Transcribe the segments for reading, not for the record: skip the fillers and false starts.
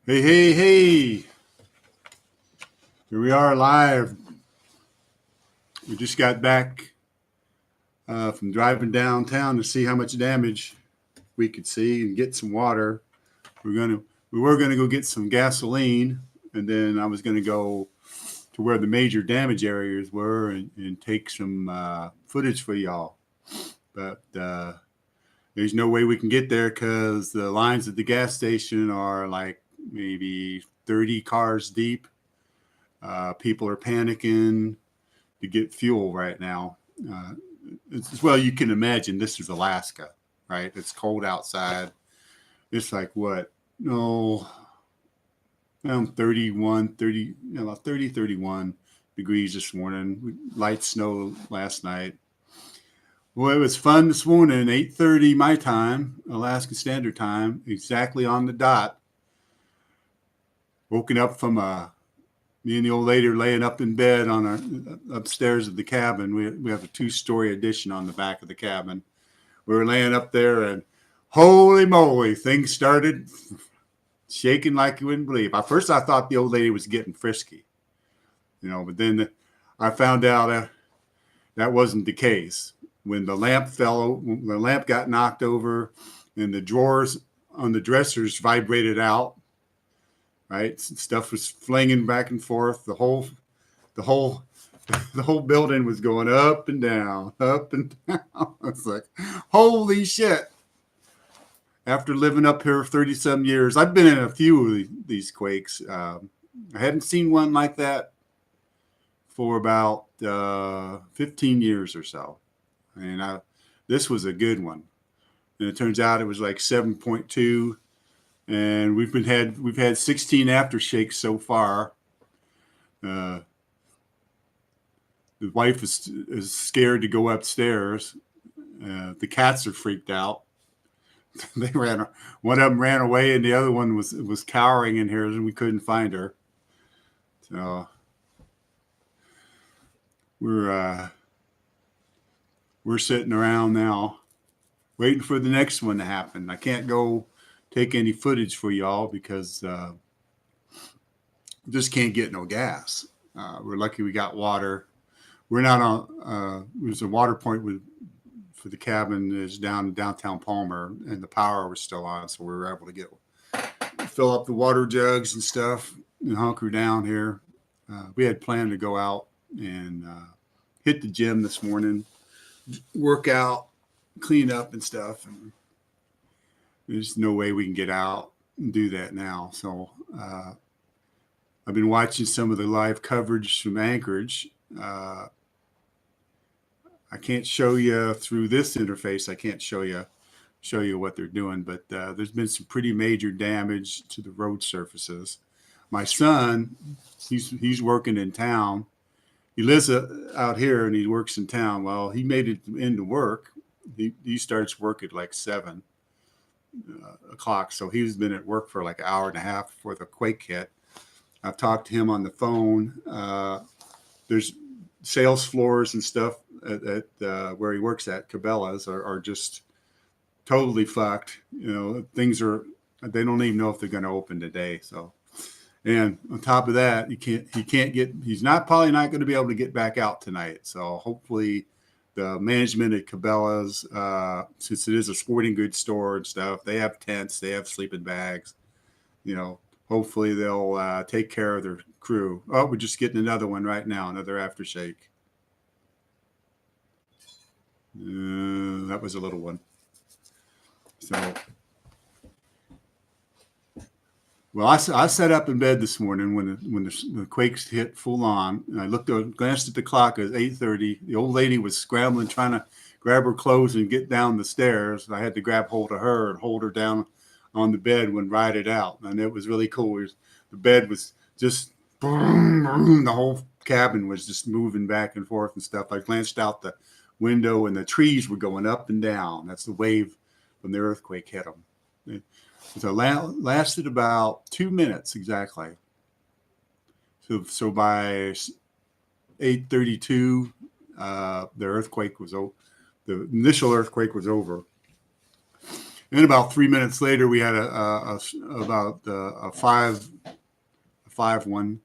Hey, hey, hey. Here we are live. We just got back from driving downtown to see how much damage we could see and get some water. We were gonna go get some gasoline, and then I was gonna go to where the major damage areas were and take some footage for y'all. But there's no way we can get there because the lines at the gas station are like maybe 30 cars deep. People are panicking to get fuel right now. Uh, well, you can imagine this is Alaska, right? It's cold outside. It's like what? No, 31, 30, about 30, 31 degrees this morning. Light snow last night. Well, it was fun this morning, 8:30 my time, Alaska Standard Time, exactly on the dot. Woken up from me and the old lady are laying up in bed on our upstairs of the cabin. We have a two-story addition on the back of the cabin. We were laying up there, and holy moly, things started shaking like you wouldn't believe. At first, I thought the old lady was getting frisky, but then I found out that wasn't the case. When the lamp got knocked over, and the drawers on the dressers vibrated out. Right, stuff was flinging back and forth. The whole the whole building was going up and down, up and down. It's like, holy shit. After living up here 30 some years, I've been in a few of these quakes. I hadn't seen one like that for about 15 years or so. And this was a good one. And it turns out it was like 7.2. And we've had 16 aftershakes so far. Uh, the wife is scared to go upstairs. The cats are freaked out. They ran. One of them ran away, and the other one was cowering in here, and we couldn't find her. So we're uh, we're sitting around now, waiting for the next one to happen. I can't go take any footage for y'all because just can't get no gas. We're lucky we got water. We're not on. There's a water point for the cabin is down in downtown Palmer, and the power was still on, so we were able to fill up the water jugs and stuff and hunker down here. We had planned to go out and hit the gym this morning, work out, clean up and stuff. And there's no way we can get out and do that now. So I've been watching some of the live coverage from Anchorage. I can't show you through this interface. I can't show you what they're doing, but there's been some pretty major damage to the road surfaces. My son, he's working in town. He lives out here and he works in town. Well, he made it into work. He starts work at like 7 o'clock, so he's been at work for like an hour and a half before the quake hit. I've talked to him on the phone. There's sales floors and stuff at where he works at Cabela's are just totally fucked. Things are, they don't even know if they're going to open today. So, and on top of that, he's probably not going to be able to get back out tonight. So hopefully the management at Cabela's, since it is a sporting goods store and stuff, they have tents, they have sleeping bags, hopefully they'll take care of their crew. Oh, we're just getting another one right now, another aftershock. That was a little one. So, well, I sat up in bed this morning when the quakes hit full on, and I glanced at the clock. It was 8:30. The old lady was scrambling, trying to grab her clothes and get down the stairs. I had to grab hold of her and hold her down on the bed when ride it out, and it was really cool. The bed was just boom, boom, the whole cabin was just moving back and forth and stuff. I glanced out the window, and the trees were going up and down. That's the wave when the earthquake hit them. So lasted about 2 minutes exactly. So by 8:32, the initial earthquake was over. And about 3 minutes later, we had about a 5.1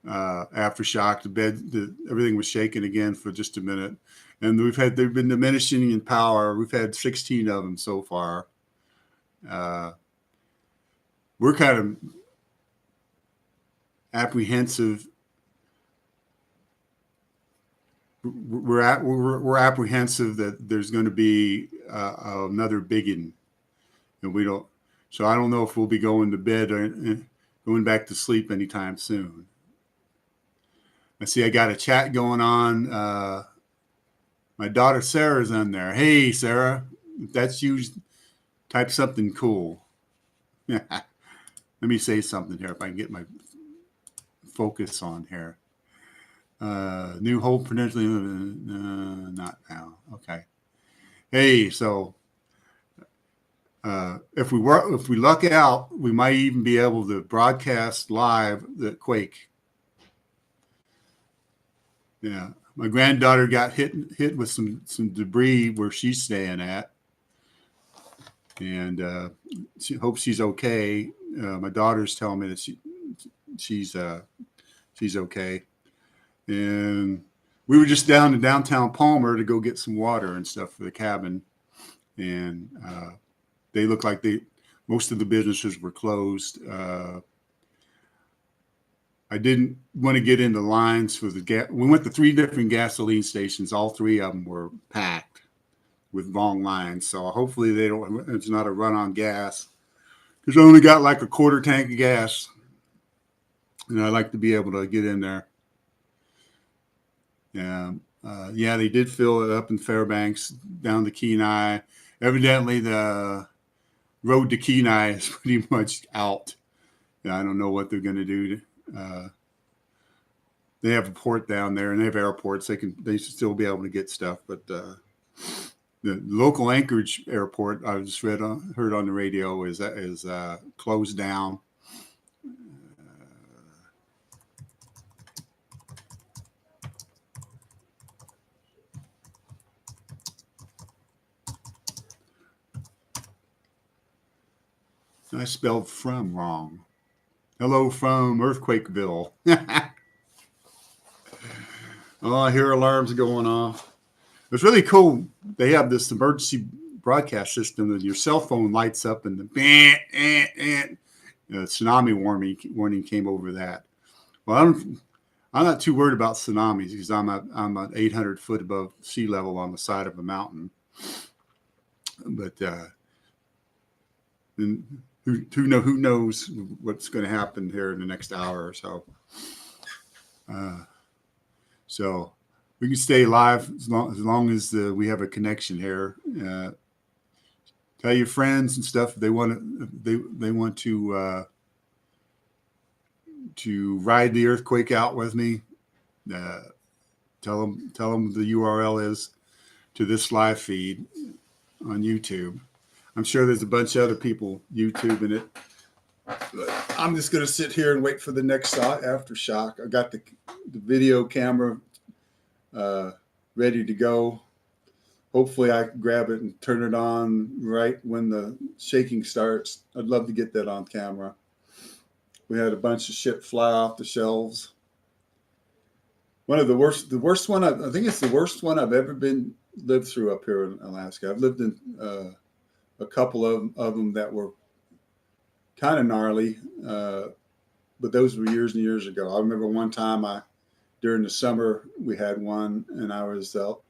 aftershock. Everything was shaking again for just a minute, and they've been diminishing in power. We've had 16 of them so far. We're kind of apprehensive. We're apprehensive that there's going to be another biggin, and we don't. So I don't know if we'll be going to bed or going back to sleep anytime soon. I see I got a chat going on. My daughter Sarah's on there. Hey, Sarah, if that's you, type something cool. Let me say something here if I can get my focus on here. New Hope potentially not now. Okay. Hey, so if we luck out, we might even be able to broadcast live the quake. Yeah, my granddaughter got hit with some debris where she's staying at, and she hopes she's okay. My daughter's telling me that she's okay, and we were just down in downtown Palmer to go get some water and stuff for the cabin, and they look like most of the businesses were closed. I didn't want to get into lines for the gas. We went to 3 different gasoline stations. All 3 of them were packed with long lines. So hopefully it's not a run on gas. Because I only got like a quarter tank of gas. And I'd like to be able to get in there. Yeah. They did fill it up in Fairbanks down to Kenai. Evidently the road to Kenai is pretty much out. Yeah, I don't know what they're going to do. They have a port down there, and they have airports. They should still be able to get stuff, but the local Anchorage airport I just heard on the radio is closed down. I spelled from wrong. Hello from Earthquakeville. Oh, I hear alarms going off. It's really cool. They have this emergency broadcast system that your cell phone lights up and the tsunami warning came over that. Well, I'm not too worried about tsunamis because I'm at 800 foot above sea level on the side of a mountain. But who knows what's going to happen here in the next hour or so. So we can stay live as long as we have a connection here. Tell your friends and stuff if they want to ride the earthquake out with me. Tell them the URL is to this live feed on YouTube. I'm sure there's a bunch of other people YouTubing it. But I'm just going to sit here and wait for the next aftershock. I got the video camera ready to go. Hopefully I can grab it and turn it on right when the shaking starts. I'd love to get that on camera. We had a bunch of shit fly off the shelves. One of the worst one, I think it's the worst one I've ever lived through up here in Alaska. I've lived in a couple of them that were kind of gnarly, but those were years and years ago. I remember one time during the summer we had one, and I was out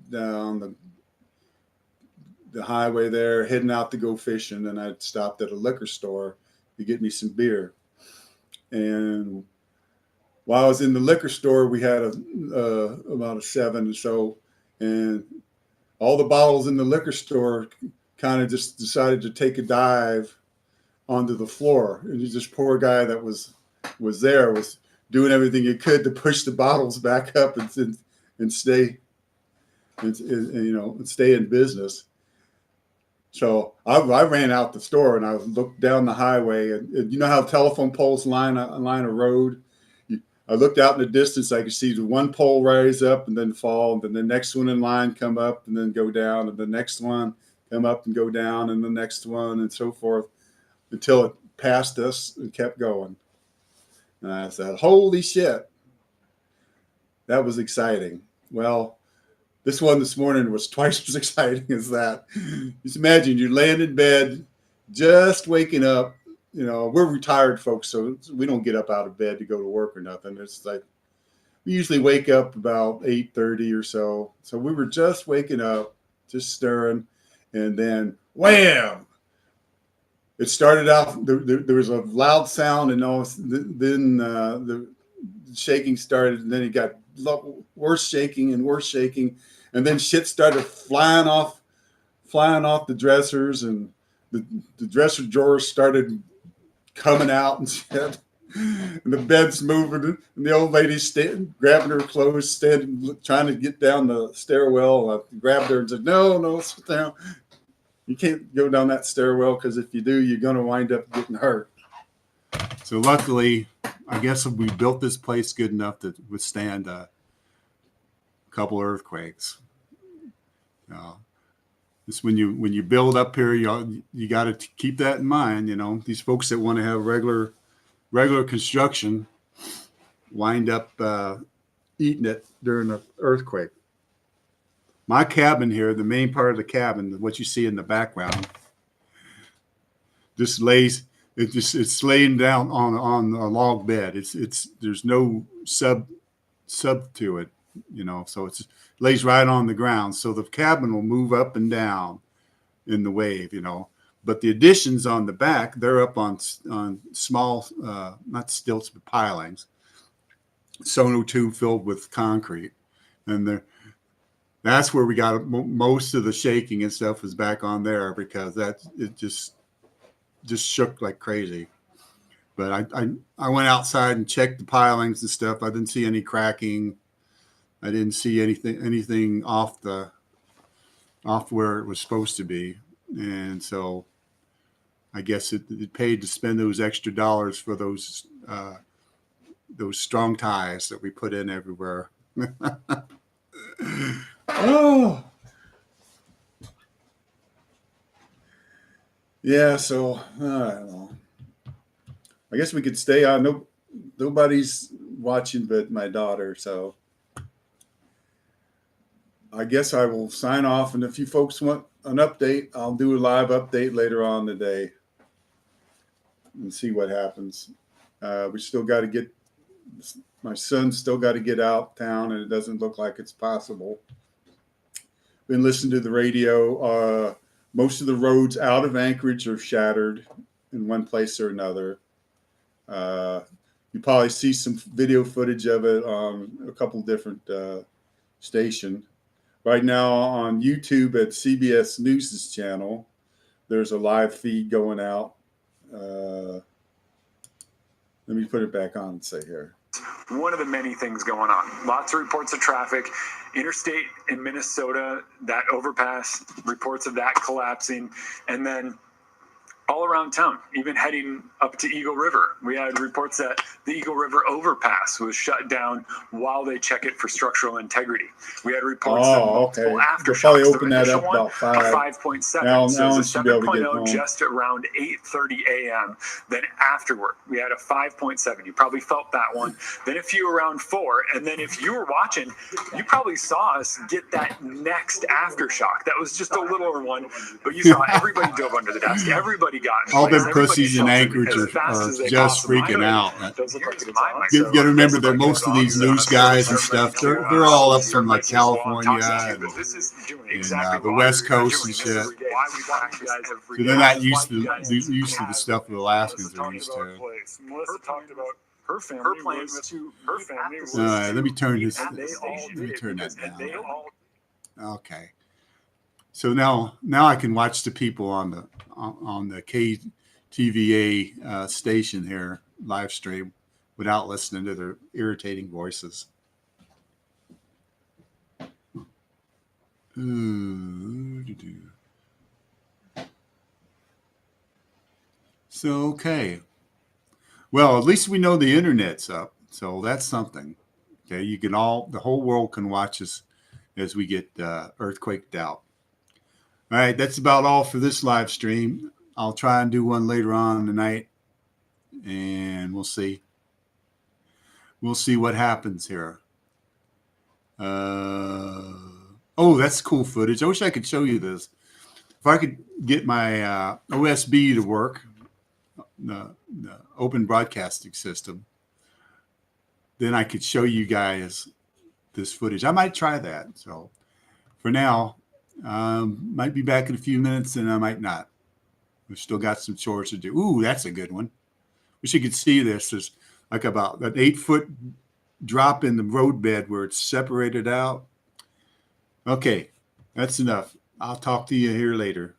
down the highway there, heading out to go fishing, and I'd stopped at a liquor store to get me some beer. And while I was in the liquor store, we had about a 7 or so, and all the bottles in the liquor store kind of just decided to take a dive onto the floor. And this poor guy that was there was doing everything he could to push the bottles back up and stay and stay in business. So I ran out the store and I looked down the highway, and you know how telephone poles line a road. I looked out in the distance. I could see the one pole rise up and then fall, and then the next one in line come up and then go down, and the next one come up and go down, and the next one, and so forth, until it passed us and kept going. And I said, holy shit, that was exciting. Well, this one this morning was twice as exciting as that. Just imagine you're laying in bed, just waking up. You know, we're retired folks, so we don't get up out of bed to go to work or nothing. It's like we usually wake up about 8:30 or so. So we were just waking up, just stirring, and then wham! It started out. There was a loud sound, and then the shaking started, and then it got worse shaking, and then shit started flying off the dressers, and the dresser drawers started coming out and shit. And the bed's moving, and the old lady's grabbing her clothes, standing, trying to get down the stairwell. I grabbed her and said, "No, sit down. You can't go down that stairwell, because if you do, you're going to wind up getting hurt." So luckily, I guess we built this place good enough to withstand a couple earthquakes. It's when you build up here, you got to keep that in mind. You know, these folks that want to have regular construction wind up eating it during the earthquake. My cabin here, the main part of the cabin, what you see in the background, just lays. It's laying down on a log bed. There's no sub to it, you know. So it lays right on the ground. So the cabin will move up and down in the wave, you know. But the additions on the back, they're up on small, not stilts, but pilings, sonotube filled with concrete, and that's where we got most of the shaking and stuff was back on there, because it just shook like crazy. But I went outside and checked the pilings and stuff. I didn't see any cracking. I didn't see anything off where it was supposed to be, and so I guess it paid to spend those extra dollars for those strong ties that we put in everywhere. Oh, yeah. So I don't know. I guess we could stay on. Nobody's watching but my daughter. So I guess I will sign off. And if you folks want an update, I'll do a live update later on today and see what happens. We still got to get. My son's still got to get out of town, and it doesn't look like it's possible. Been listening to the radio. Most of the roads out of Anchorage are shattered in one place or another. You probably see some video footage of it on a couple different stations. Right now on YouTube at CBS News' channel, there's a live feed going out. Let me put it back on and say here. One of the many things going on. Lots of reports of traffic. Interstate in Minnesota, that overpass, reports of that collapsing. And then all around town, even heading up to Eagle River. We had reports that the Eagle River overpass was shut down while they check it for structural integrity. We had reports that multiple aftershocks. Probably open that up about 5.7. Now so it should be able to get home. Just around 8:30 a.m. Then afterward, we had a 5.7. You probably felt that one. Then a few around 4. And then if you were watching, you probably saw us get that next aftershock. That was just a littler one, but you saw everybody dove under the desk. Everybody got in all place. them pussies in Anchorage are just freaking out. You got to remember that most of these news guys and stuff, they're all up from like California and the West Coast and shit. So they're not used to the stuff that Alaskans are used to. Melissa talked about her plans to her family. All right, let me turn that down. Okay. So now I can watch the people on the KTVA station here live stream without listening to their irritating voices. So okay. Well, at least we know the internet's up, so that's something. Okay, the whole world can watch us as we get earthquaked out. All right, that's about all for this live stream. I'll try and do one later on tonight, and we'll see. We'll see what happens here. Oh, that's cool footage. I wish I could show you this. If I could get my OSB to work, the open broadcasting system, then I could show you guys this footage. I might try that. So for now, might be back in a few minutes, and I might not. We've still got some chores to do. Ooh, that's a good one. Wish you could see this. There's like about an 8-foot drop in the roadbed where it's separated out. Okay, that's enough. I'll talk to you here later.